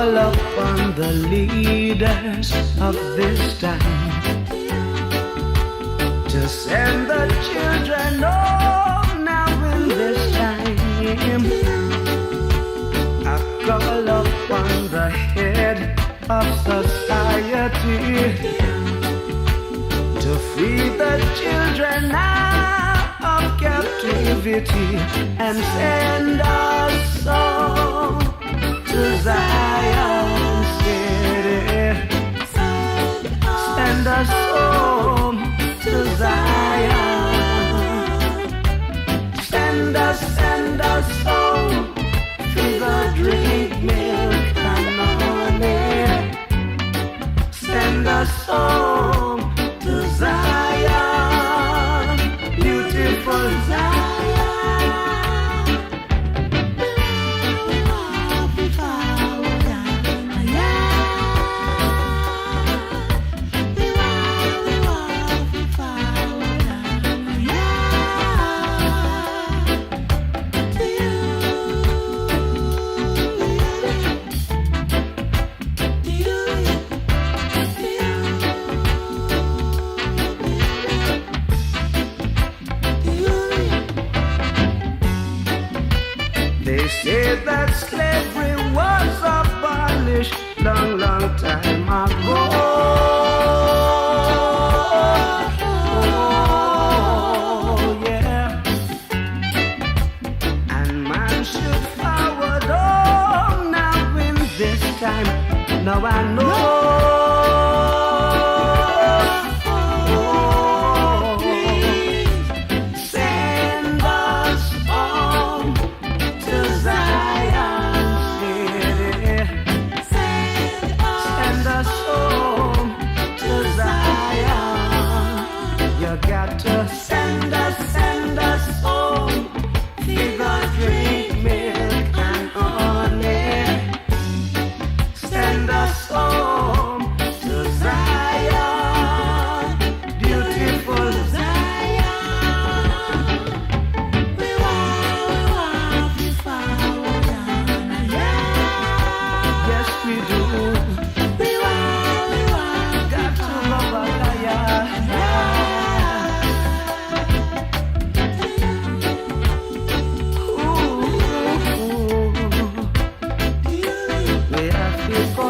call upon the leaders of this time to send the children home now in this time. I call upon the head of society to free the children out of captivity and send us home to Zion City. Send us home to Zion. Send us home to the drink milk and honey. Send us home to Zion, beautiful Zion. They say that slavery was abolished long, long time ago. Oh, yeah. And man should forward home now in this time. Now I know. Got to send us home. We got drink milk and honey. Send us home to Zion, beautiful Zion. We want to follow down. Yes, we do. We want, got to love our we have to go